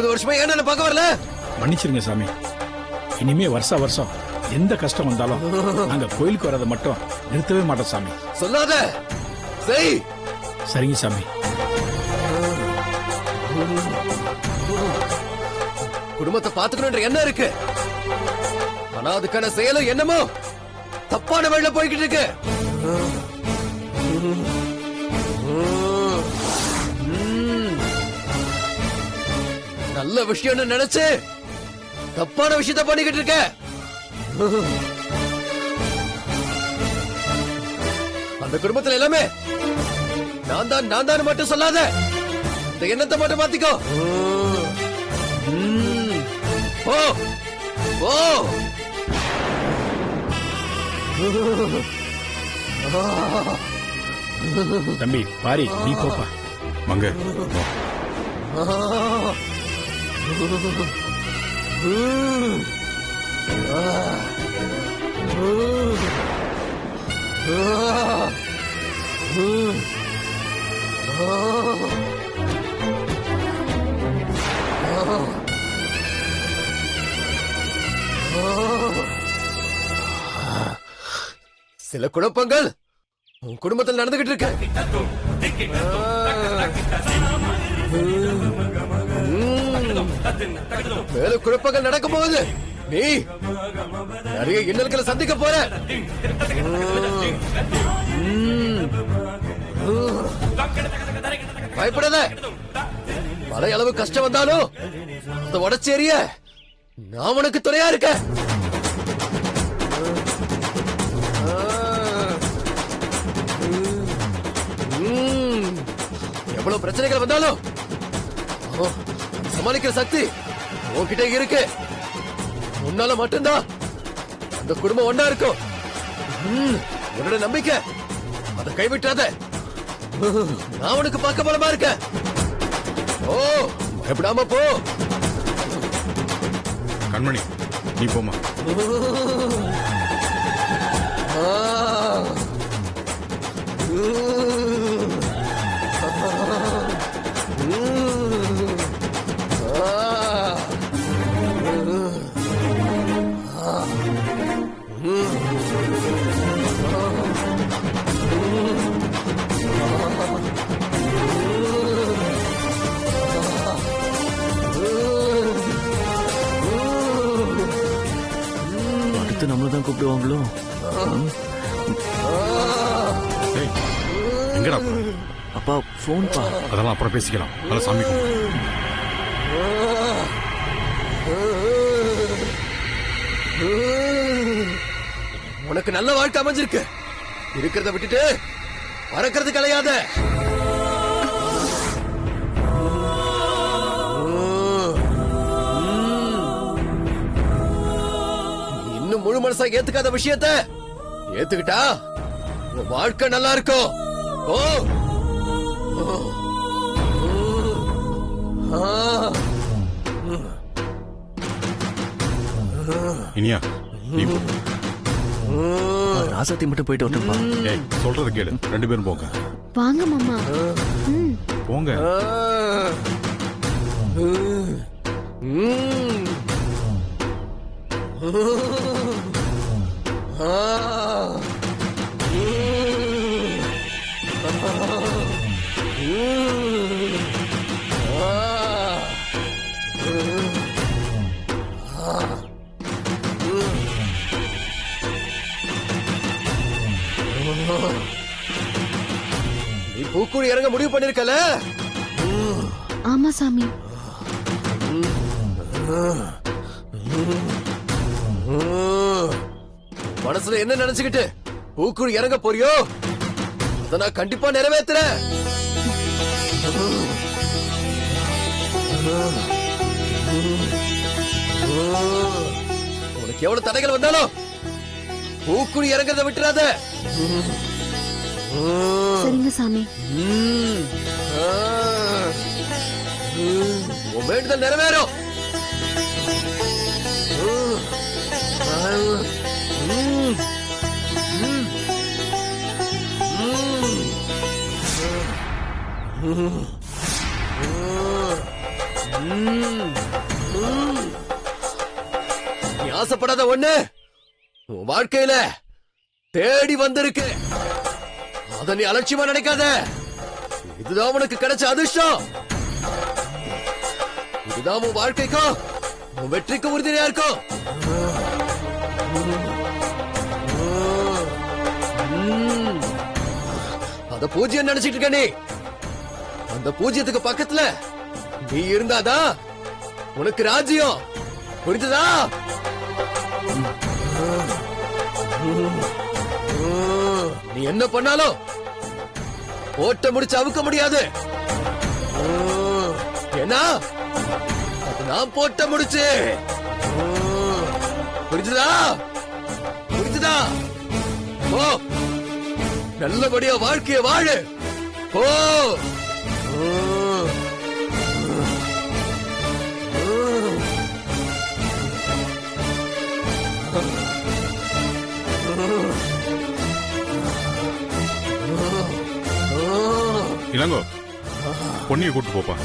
வருஷமா ஏன் பார்க்க வரல? மன்னிச்சிருங்க சாமி. இனிமே வருஷம் வருஷம் எந்த கஷ்டம் வந்தாலும் நாங்க கோயிலுக்கு வரதை மட்டும் நிறுத்தவே மாட்டோம் சாமி. சொல்லாத. செய். சரிங்க சாமி. குடும்பத்தை பாத்துக்கணும்ன்ற எண்ணம் இருக்கு, ஆனா அதுக்கான செயலும் என்னமோ தப்பான வழியில போய்கிட்டு இருக்கு. நல்ல விஷயம்னு நினைச்சு தப்பான விஷயத்த பண்ணிக்கிட்டு இருக்க. அந்த குடும்பத்துல எல்லாமே நான் தான் மட்டும் சொல்லாத. இந்த எண்ணத்தை மட்டும் மாத்திக்கோ. ஓ ஓ தம்பி பாரி, நீ போப்பா. மங்க சில குழப்பங்கள் உன் குடும்பத்தில் நடந்துகிட்டு இருக்கு. மேல குழப்பங்கள் நடக்கும் போது நீ நிறைய இன்னல்களை சந்திக்க போற. பயப்படாத. மழை அளவு கஷ்டம் வந்தாலும் அந்த உடச்சேரிய நான் உனக்கு துணையா இருக்க. எவ்வளவு பிரச்சனைகள் வந்தாலும் சமாளிக்கிற சக்தி உன்கிட்ட இருக்கு. உன்னால மட்டும்தான் அந்த குடும்பம் ஒன்னா இருக்கும். உன்னோட நம்பிக்கை அதை கைவிட்டாத. நான் உனக்கு பார்க்க பலமா இருக்க. ஓ பயப்படாம போ. கண்மணி நீ போமா. நம்மளதான் கூப்பிடுவாங்களோ? எங்கடா அப்பா போன் பா. அதெல்லாம் அப்புறம் பேசிக்கலாம். அதெல்லாம் சாமி உனக்கு நல்ல வாழ்க்கை அமைஞ்சிருக்கு. இருக்கிறத விட்டுட்டு பறக்கிறது கிடையாது. இன்னும் முழு மனசா ஏத்துக்காத விஷயத்த ஏத்துக்கிட்டா உன் வாழ்க்கை நல்லா இருக்கும். ஓ இனியா நீ ராசாத்தி மட்டும் போயிட்டு வரட்டும்பா. ஏய் சொல்றது கேளு. 2 பேரும் போங்க. வாங்க மாமா. போங்க. நீ பூக்குழி இறங்க முடிவு பண்ணிருக்கல? ஆமா சாமி. மனசுல என்ன நினைச்சுக்கிட்டு பூக்குழி இறங்க போறியோ அத நான் கண்டிப்பா நிறைவேத்துறேன். உனக்கு எவ்வளவு தடைகள் வந்தாலும் பூக்குழி இறங்கறத விட்டுறாத. சரிங்க சாமி. உன் வேண்டுதல் நிறைவேறும். ஆசைப்படாத ஒண்ணு உன் வாழ்க்கையில தேடி வந்திருக்கு. அத நீ அலட்சியமா நினைக்காத. இதுதான் உனக்கு கிடைச்ச அதிர்ஷ்டம். இதுதான் உன் வாழ்க்கைக்கும் உன் வெற்றிக்கும் உறுதியா இருக்கும். அத பூஜ்யம் நினைச்சிட்டு இருக்க நீ. அந்த பூஜ்யத்துக்கு பக்கத்துல நீ இருந்தாதான் உனக்கு ராஜ்யம். புரிஞ்சுதா? நீ என்ன பண்ணாலும் ஓட்ட முடிச்சு அவுக்க முடியாது. ஏன்னா அது நான் போட்ட முடிச்சு. புரிஞ்சுதா? புரிஞ்சுதா? ஓ, நல்லபடியா வாழ்க்கைய வாழு. ஓ, இளங்கோ, பொன்னியை கூட்டு போப்பா.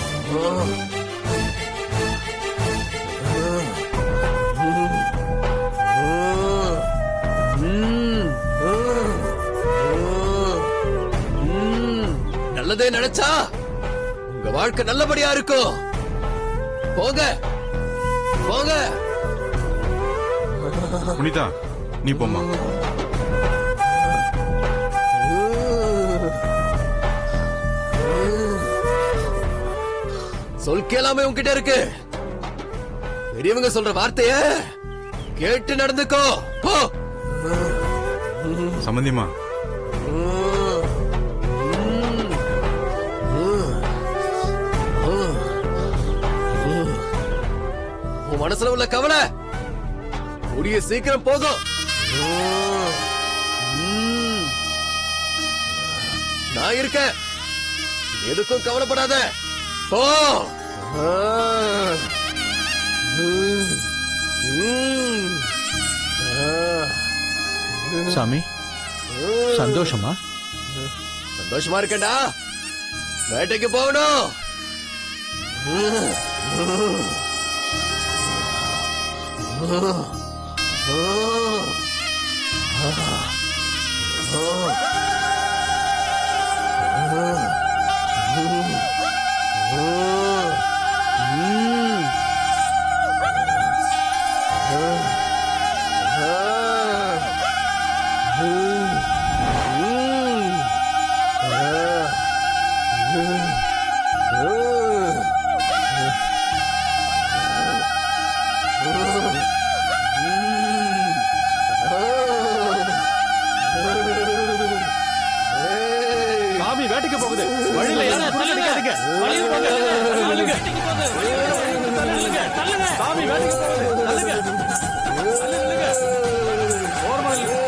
நல்லதே நினைச்சா உங்க வாழ்க்கை நல்லபடியா இருக்கும். போங்க போங்க. புனிதா, நீ போம்மா. சொல் கேளாம உன்கிட்ட இருக்கு. பெரியவங்க சொல்ற வார்த்தைய கேட்டு நடந்துக்கோ. போ. சம்பந்தியம்மா, உன் மனசுல உள்ள கவலை கூடிய சீக்கிரம் போகும். நான் இருக்கேன். எதுக்கும் கவலைப்படாத. போ. சாமி, சந்தோஷமா? சந்தோஷமா இருக்கேன்டா. வேட்டைக்கு போகணும். சாமி வேட்டைக்கு போகுது. வழியில யாரும் தள்ளிடாதீங்க. வழியில போங்க. தள்ளுங்க. சாமி வேட்டைக்கு போகுது. தள்ளுங்க. தள்ளுங்க. ஓரமா நில்லுங்க.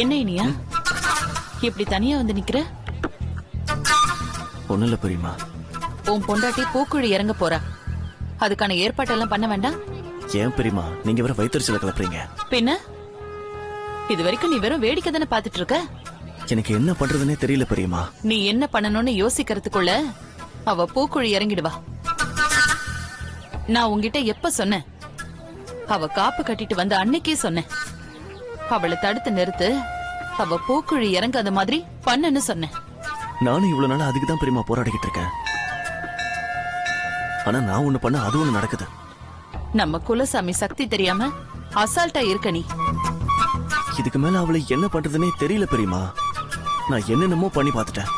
என்ன இனியா இப்படி தனியா வந்து நிக்கிற? ஒண்ணும் இல்ல பெரியம்மா. உன் பொண்டாட்டி பூக்குழி இறங்க போறா. அதுக்கான ஏற்பாட்டெல்லாம் பண்ண வேண்டாம்? ஏன் பெரியம்மா நீங்க வேற வயிற்றுச்சல கிளப்புறீங்க? பின்ன இது வரைக்கும் நீ வெறும் வேடிக்கை தானே பாத்துட்டு இருக்க. எனக்கு என்ன பண்றதுன்னே தெரியல பெரியம்மா. நீ என்ன பண்ணணும்னு யோசிக்கிறதுக்குள்ள அவ பூக்குழி இறங்கிடுவா. நான் உன்கிட்ட எப்ப சொன்னேன்? அவ காப்பு கட்டிட்டு வந்த அன்னைக்கே சொன்னேன். அவளை தடுத்து நிறுத்து, அவ பூக்குழி இறங்காத மாதிரி பண்ணுன்னு சொன்னேன். நானும் இவ்வளவு நாள் அதுக்கு தான் பெரியம்மா போராடிக்கிட்டு இருக்கேன். ஆனா நான் ஒண்ணு பண்ண அது ஒண்ணு நடக்குது. நம்ம குலசாமி சக்தி தெரியாம அசால்ட்டா இருக்க நீ. இதுக்கு மேல அவளை என்ன பண்றதுன்னே தெரியல பெரியம்மா. நான் என்னென்னமோ பண்ணி பார்த்துட்டேன்.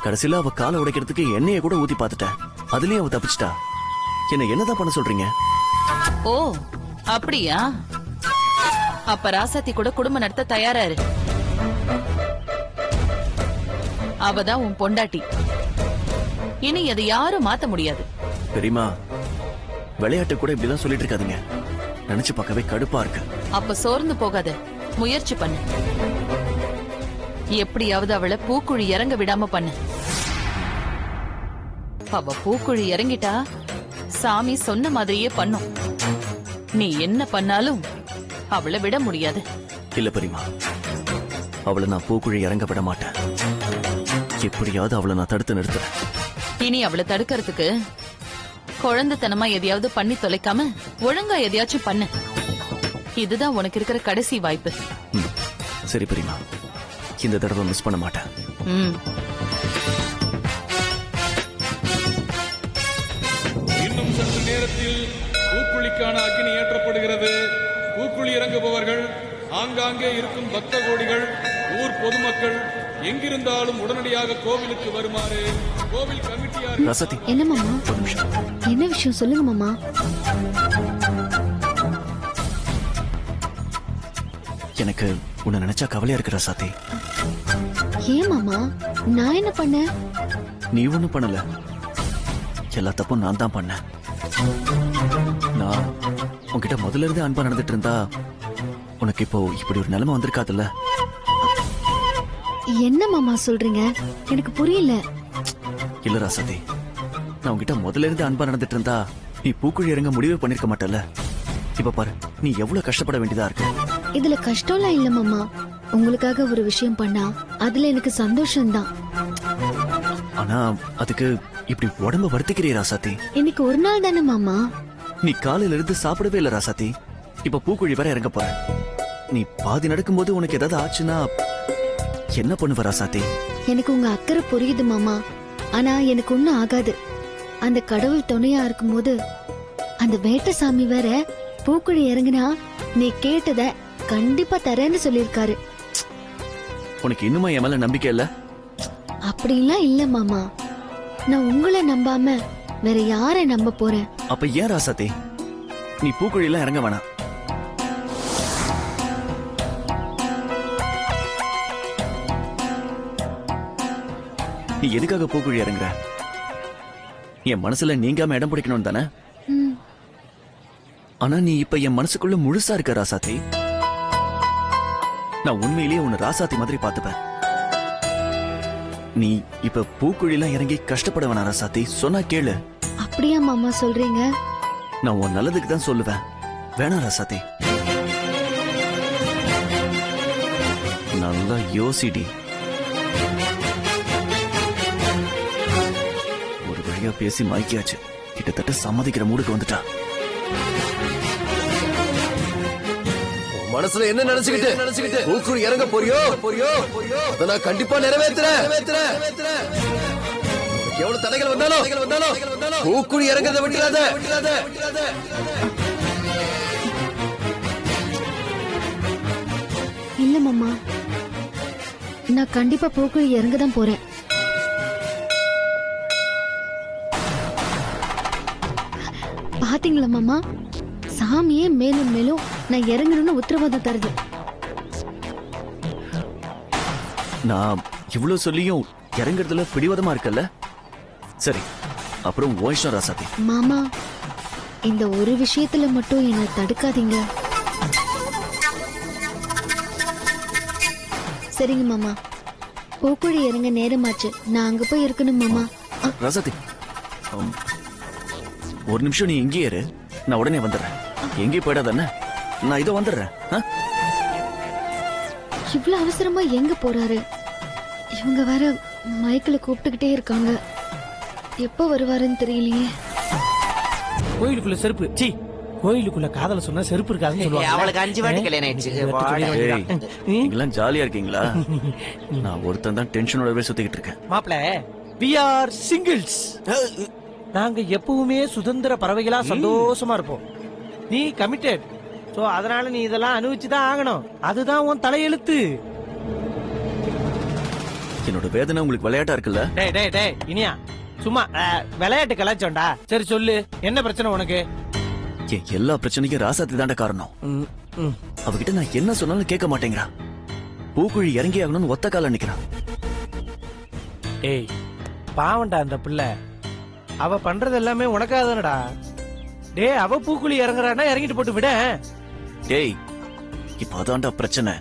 கடைசியில அவ காலை உடைக்கிறதுக்கு எண்ணெயை கூட ஊத்தி பார்த்துட்டேன். அதுலயும் அவ தப்பிச்சிட்டா. என்னதான் பண்ண சொல்றீங்க? ஓ அப்படியா? அப்ப ராசாத்தி கூட குடும்பம் நடத்த தயாரா இரு. அவதான் உன் பொண்டாட்டி. இனி அதை யாரும் மாத்த முடியாது. பெரியம்மா விளையாட்டு கூட இப்படிலாம் சொல்லிட்டு இருக்காதீங்க. நினைச்சு பார்க்கவே கடுப்பா இருக்கு. அப்ப சோர்ந்து போகாத, முயற்சி பண்ணு. எப்படியாவது அவளை பூக்குழி இறங்க விடாம பண்ணு. அவ பூக்குழி இறங்கிட்டா சாமி சொன்ன மாதிரியே பண்ணும். நீ என்ன பண்ணாலும் அவளை விட முடியாது. இல்ல பெரியமா, அவளை நான் பூக்குழி இறங்க விட மாட்டேன். எப்படியாவது அவளை நான் தடுத்து நிறுத்துறேன். இனி அவளை தடுக்கிறதுக்கு குழந்தைத்தனமா எதையாவது பண்ணி தொலைக்காம ஒழுங்கா எதையாச்சும் பண்ணு. இதுதான் உனக்கு இருக்கிற கடைசி வாய்ப்பு. சரி பெரியமா, இந்த தடவை மிஸ் பண்ண மாட்டேன். இன்னும் சற்று நேரத்தில் பூக்குழிக்கான அக்னி ஏற்றப்படுகிறது. பூக்குழி இறங்குபவர்கள், ஆங்காங்கே இருக்கும் பக்த கோடிகள், ஊர் பொதுமக்கள் எங்கிருந்தாலும் உடனடியாக கோவிலுக்கு வருமாறு கோவில் கமிட்டியார். ரசதி, என்ன மாமா? ஒரு நிமிஷம். என்ன விஷயம் சொல்லுங்க மாமா. எனக்கு உன்னை நினைச்சா கவலையா இருக்கு ரசாத்தி. ஏன் மாமா? நான் என்ன பண்ணேன்? நீ ஒண்ணும் பண்ணல. எல்லா தப்பும் நான் தான் பண்ணேன். நான் உன்கிட்ட முதல்ல இருந்து அன்பா நடந்துட்டு இருந்தா உனக்கு இப்போ இப்படி ஒரு நிலைமை வந்திருக்காதுல்ல. என்ன மாமா சொல்றீங்க? எனக்கு புரியல. இல்ல ராசாதி, நான் உன்கிட்ட முதல்ல இருந்து அன்பா நடந்துட்டு இருந்தா நீ பூக்குழி இறங்க முடிவே பண்ணிருக்க மாட்டல. இப்ப பாரு, நீ எவ்வளவு கஷ்டப்பட வேண்டியதா இருக்கு. இதுல கஷ்டம்லாம் இல்ல மாமா. உங்களுக்காக ஒரு விஷயம் பண்ணா அதுல எனக்கு சந்தோஷம்தான். ஆனா அதுக்கு இப்படி உடம்ப வருத்திக்கிறீ ராசாத்தி. இன்னைக்கு ஒரு நாள் தானே மாமா. நீ காலையில இருந்து சாப்பிடவே இல்ல ராசாத்தி. இப்ப பூக்குழி வர இறங்க போற. நீ பாதி நடக்கும்போது உனக்கு ஏதாவது ஆச்சுன்னா என்ன பண்ணுவ ராசாத்தி? எனக்கு உங்க அக்கறை புரியுது மாமா. ஆனா எனக்கு ஒண்ணும் ஆகாது. அந்த கடவுள் துணையா இருக்கும்போது அந்த வேட்டசாமி வேற பூக்குழி இறங்குனா நீ கேட்டத கண்டிப்பா தரேன்னு சொல்லிருக்காரு. உனக்கு இன்னுமா என் மேல நம்பிக்கை இல்ல? அப்படிலாம் இல்ல மாமா. நான் உங்களை நம்பாம வேற யாரை நம்ப போறேன்? அப்ப ஏன் ராசாத்தி நீ பூக்குழி எல்லாம் இறங்க வேணாம். நீ எதுக்காக பூக்குழி இறங்குற? என் மனசுல நீங்காம இடம் பிடிக்கணும் தானே? ம். ஆனா நீ இப்ப என் மனசுக்குள்ள முழுசா இருக்க ராசாத்தி. நான் உண்மையிலேயே உன்னை ராசாத்தி மாதிரி பாத்துப்பேன். நீ இப்ப பூக்குழிலாம் இறங்கி கஷ்டப்பட வேணாம் ராசாத்தி. சொன்னா கேளு. அப்படியா மாமா சொல்றீங்க? நான் உன் நல்லதுக்கு தான் சொல்லுவேன். வேணாம் ராசாத்தி. நல்லா யோசிடி. ஒரு வழியா பேசி மயக்கியாச்சு. கிட்டத்தட்ட சம்மதிக்கிற மூடுக்கு வந்துட்டா. மனசுல என்ன நினைச்சுக்கிட்டு பூக்குழி இறங்க போறியோ? அதை நான் கண்டிப்பா நிறைவேற்றுறேன். எவ்வளவு தடைகள் வந்தாலும் பூக்குழி இறங்கறத விட்டுறாத. இல்ல மாமா, நான் கண்டிப்பா பூக்குழி இறங்கதான் போறேன். பாத்தீங்களா மாமா, சாமியே மேலும் மேலும் நான் இறங்கணும்னு உத்தரவாதம் தருது. நான் இவ்வளவு சொல்லியும் இறங்குறதுல பிடிவாதமா இருக்கல்ல. சரி, அப்புறம் ஓய்ஷம் ராசாத்தி. மாமா, இந்த ஒரு விஷயத்துல மட்டும் என்னை தடுக்காதீங்க. சரிங்க மாமா, பூக்குழி இறங்க நேரமாச்சு. நான் அங்க போய் இருக்கணும் மாமா. ராசாத்தி, ஒரு நிமிஷம் நீ இங்கே இரு. நான் உடனே வந்துடுறேன். எங்கேயும் போயிடாதானே? நான் இதோ வந்துடுறேன். இவ்வளவு அவசரமா எங்க போறாரு? இவங்க வேற மைக்கில கூப்பிட்டுக்கிட்டே இருக்காங்க. எப்ப வருவாருன்னு தெரியலையே. கோயிலுக்குள்ள செருப்பு சி கோயிலுக்குள்ள காதல சொன்னா செருப்பு இருக்காதுன்னு சொல்லுவாங்க. அவளுக்கு 5 வாட்டி கல்யாணம் ஆயிடுச்சு. நீங்களாம் ஜாலியா இருக்கீங்களா? நான் ஒருத்தன் தான் டென்ஷனோடவே சுத்திக்கிட்டு இருக்கேன். மாப்ள, we are singles. நாங்க எப்பவுமே சுதந்திர பறவைகளா சந்தோஷமா இருப்போம். நீ கமிட்டட். சோ அதனால நீ இதெல்லாம் அனுபவிச்சுதான் ஆகணும். அதுதான் உன் தலையெழுத்து. என்னோட வேதனை உங்களுக்கு விளையாட்டா இருக்குல்ல? டேய் டேய் டேய் இனியா, சும்மா விளையாட்டு கலாச்சோண்டா. சரி சொல்லு, என்ன பிரச்சனை உனக்கு? என் எல்லா பிரச்சனைக்கும் ராசாத்தி தாண்ட காரணம். அவகிட்ட நான் என்ன சொன்னாலும் கேட்க மாட்டேங்கிறா. பூக்குழி இறங்கி ஆகணும்னு ஒத்த கால நிக்கிறான். ஏய் பாவண்டா அந்த பிள்ளை. அவ பண்றது எல்லாமே உனக்காக தானடா. டேய் அவ பூக்குழி இறங்குறான்னா இறங்கிட்டு போட்டு விட. டேய் இப்ப அதான்டா பிரச்சனை.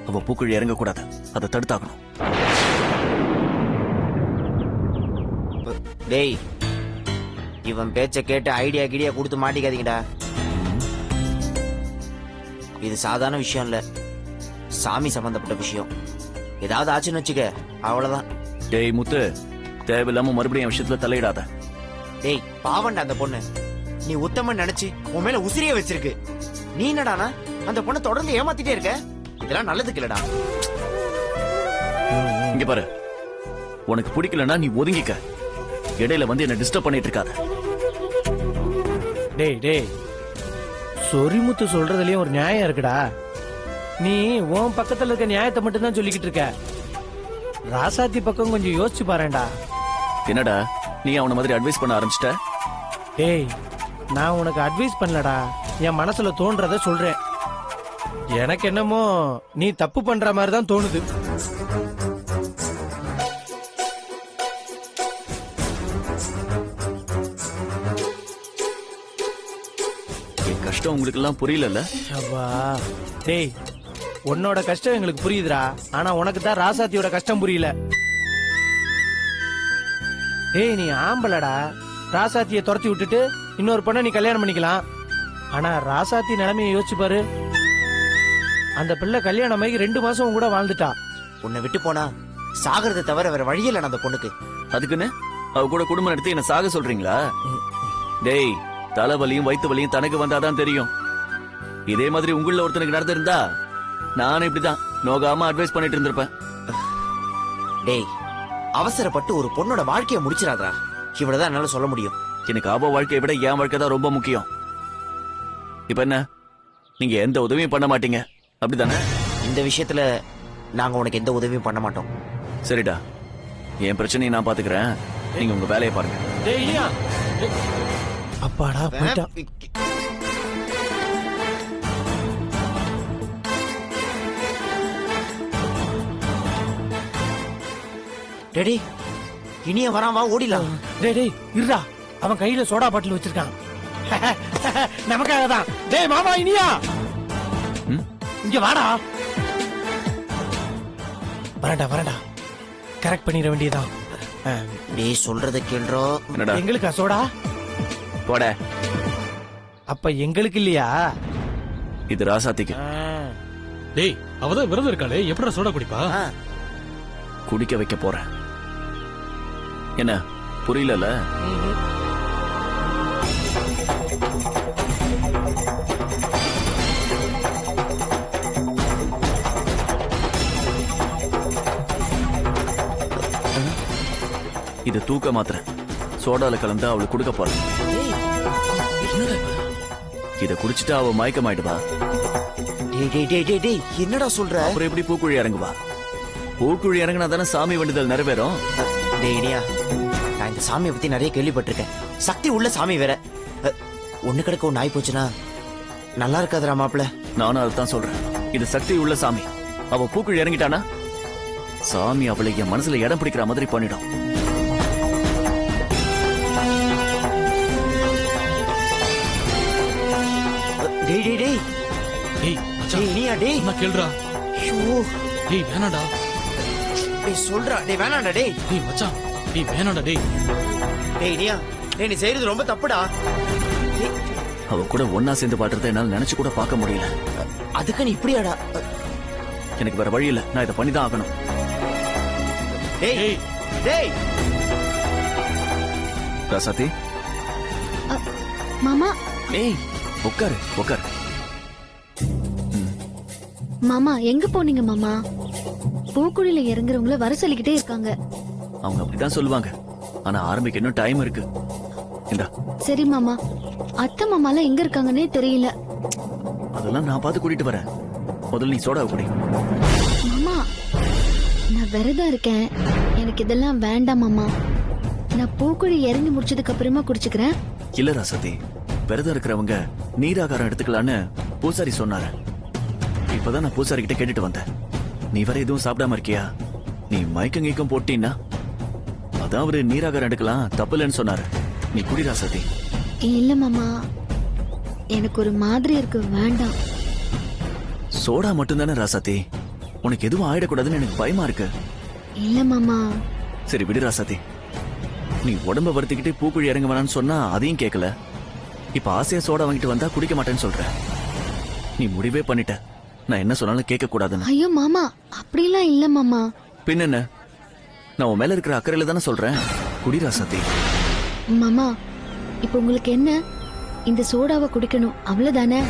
அவ பூக்குழி இறங்க கூடாது, அதை தடுத்தாகணும். டேய் இவன் பேச்ச கேட்டு ஐடியா கிடியா கொடுத்து மாட்டிக்காதீங்கடா. இது சாதாரண விஷயம் இல்ல, சாமி சம்பந்தப்பட்ட விஷயம். ஏதாவது ஆச்சுன்னு வச்சுக்க அவ்வளவுதான். டேய் முத்து, தேவையில்லாம மறுபடியும் என் விஷயத்துல தலையிடாத. டேய் பாவண்டா அந்த பொண்ணு, நீ உத்தமன் நினைச்சு உன் மேல உசிரியே வச்சிருக்கு. நீ என்னடானா அந்த பொண்ணை தொடர்ந்து ஏமாத்திட்டே இருக்க. இதெல்லாம் நல்லதுக்கு இல்லடா. இங்க பாரு, உனக்கு பிடிக்கலன்னா நீ ஒதுங்கிக்க. இடையில வந்து என்ன டிஸ்டர்ப் பண்ணிட்டு இருக்காத. டேய் டேய் சொரிமுத்து சொல்றதுலயும் ஒரு நியாயம் இருக்குடா. நீ உன் பக்கத்துல இருக்க நியாயத்தை மட்டும் தான் சொல்லிக்கிட்டு இருக்க. ராசாத்தி பக்கம் கொஞ்சம் யோசிச்சு பாருடா. என்னடா நீ அவன மாதிரி அட்வைஸ் பண்ண ஆரம்பிச்சிட்ட? டேய் நான் உனக்கு அட்வைஸ் பண்ணலடா, என் மனசுல தோன்றத சொல்றேன். எனக்கு என்னமோ நீ தப்பு பண்ற மாதிரி தான் தோணுது. என் கஷ்டம் உங்களுக்கு எல்லாம் புரியல. அப்பா டேய் உன்னோட கஷ்டம் எங்களுக்கு புரியுதுடா, ஆனா உனக்கு தான் ராசாத்தியோட கஷ்டம் புரியல. டேய் நீ ஆம்பளடா, ராசாத்தியை துரத்தி விட்டுட்டு இன்னொரு பொண்ணை நீ கல்யாணம் பண்ணிக்கலாம். ஆனா ராசாத்தி நிலைமையை யோசிச்சு பாரு. அந்த பிள்ளை கல்யாணம் ஆகி 2 மாசம் உன் கூட வாழ்ந்துட்டா. உன்னை விட்டு போனா சாகிறத தவிர வேற வழி இல்ல அந்த பொண்ணுக்கு. அதுக்குன்னு அவ கூட குடும்பம் நடத்தி என்ன சாக சொல்றீங்களா? டேய் தலைவலியும் வயிற்று வலியும் தனக்கு வந்தாதான் தெரியும். இதே மாதிரி உங்கள ஒருத்தனுக்கு நடந்திருந்தா நானும் இப்படிதான் நோகாம அட்வைஸ் பண்ணிட்டு இருந்திருப்பேன். டேய் அவசரப்பட்டு ஒரு பொண்ணோட வாழ்க்கையை முடிச்சிடாதடா. இவ்வளவுதான் என்னால சொல்ல முடியும். எனக்கு அவ வாழ்க்கையை விட என் வாழ்க்கை தான் ரொம்ப முக்கியம். இப்ப என்ன, நீங்க எந்த உதவியும் பண்ண மாட்டீங்க அப்படிதானே? இந்த விஷயத்துல நாங்க உனக்கு எந்த உதவியும் பண்ண மாட்டோம். சரிடா, என் பிரச்சனையை நான் பாத்துக்கிறேன், நீங்க உங்க வேலையை பாருங்க. டேய் இல்லையா அப்பாடா போயிட்டா. டேடி இனிய வரான், வா ஓடிலாம். டேய் டேய் இருடா, அவன் கையில சோடா பாட்டில் வச்சிருக்கான். நமக்காக தான். டேய் மாமா இனியா இங்க வாடா. வரடா கரெக்ட் பண்ணிட வேண்டியதான். டேய் சொல்றத கேள்றோ. என்னடா எங்களுக்கா சோடா? போட. அப்ப எங்களுக்கு இல்லையா? இது ராசாத்திக்கு. டேய் அவதான் விரதம் இருக்காளே, எப்படா சோடா குடிப்பா? குடிக்க வைக்க போறேன். என்ன புரியல? இது தூக்க மாத்திரை, சோடால கலந்து அவளுக்கு கொடுக்க போறேன். இத குடிச்சிட்டு அவ மயக்கமாயிடுவா. டேய் என்னடா சொல்ற? அப்புறம் எப்படி பூக்குழி இறங்குவா? பூக்குழி இறங்கினா தானே சாமி வேண்டுதல் நிறைவேறும். டேய் இனியா, நான் இந்த சாமியை பத்தி நிறைய கேள்விப்பட்டிருக்கேன். சக்தி உள்ள சாமி வேற. ஒண்ணு கிடக்க ஒண்ணு ஆயி போச்சுன்னா நல்லா இருக்காதுடா மாப்பிள்ள. நானும் அதுதான் சொல்றேன். இது சக்தி உள்ள சாமி. அவ பூக்குழி இறங்கிட்டானா சாமி அவளை என் மனசுல இடம் பிடிக்கிற மாதிரி பண்ணிடும். டேய் டேய் டேய் டேய் மச்சான், டேய் இனியா டேய் நான் கேளுடா. ஐயோ டேய் வேணாடா. டேய் சொல்றா. டேய் வேணாம்டா. டேய் டேய் மச்சான், டேய் வேணாடா. டேய் டேய் இனியா, டேய் நீ செய்யறது ரொம்ப தப்புடா. அவ கூட ஒன்னா சேர்ந்து பாடுறத என்னால நினைச்சு கூட பார்க்க முடியல. அதுக்கு நீ இப்படியாடா? எனக்கு வேற வழி இல்ல, நான் இதை பண்ணிதான் ஆகணும். டேய் டேய் ராசாத்தி, மாமா ஏய் உட்காரு உட்காரு. மாமா எங்க போனீங்க மாமா? பூக்குழியில இறங்குறவங்கள வர சொல்லிக்கிட்டே இருக்காங்க. அவங்க அப்படிதான் சொல்லுவாங்க, ஆனா ஆரம்பிக்க இன்னும் டைம் இருக்கு. இந்தா. சரி மாமா, அத்தை மாமாலாம் எங்க இருக்காங்கன்னே தெரியல. அதெல்லாம் நான் பார்த்து கூட்டிட்டு வரேன். முதல்ல நீ சோடா குடி. மாமா நான் விரதம் இருக்கேன், எனக்கு இதெல்லாம் வேண்டாம் மாமா. நான் பூக்குழி இறங்கி முடிச்சதுக்கு அப்புறமா குடிச்சுக்கிறேன். இல்ல ராசாத்தி, விரதம் இருக்கிறவங்க நீராகாரம் எடுத்துக்கலான்னு பூசாரி சொன்னாரு. இப்பதான் நான் பூசாரி கிட்ட கேட்டுட்டு வந்தேன். நீ வேற எதுவும் சாப்பிடாம இருக்கியா? நீ மயக்கம் கீக்கம் போட்டீன்னா அதான் அவரு நீராகாரம் எடுக்கலாம் தப்பு இல்லைன்னு சொன்னாரு. நீ குடி ராசாத்தி. இல்ல மாமா, எனக்கு ஒரு மாதிரி இருக்கு, வேண்டாம். சோடா மட்டும்தானே ராசாத்தி, உனக்கு எதுவும் ஆயிடக்கூடாதுன்னு எனக்கு பயமா இருக்கு. இல்ல மாமா. சரி விடு ராசாத்தி, நீ உடம்ப வருத்திக்கிட்டே பூக்குழி இறங்க வேணான்னு சொன்னா அதையும் கேட்கல. இப்ப ஆசையா சோடா வாங்கிட்டு வந்தா குடிக்க மாட்டேன்னு சொல்ற. நீ முடிவே பண்ணிட்ட, நான் என்ன சொன்னாலும் கேட்க கூடாதுன்னு. ஐயோ மாமா, அப்படிலாம் இல்ல மாமா. பின்ன என்ன, நான் உன் மேல இருக்கிற அக்கறையில தானே சொல்றேன். குடி ராசாத்தி. மாமா, இப்ப உங்களுக்கு என்ன, இந்த சோடாவை குடிக்கணும் அவ்வளவுதானே?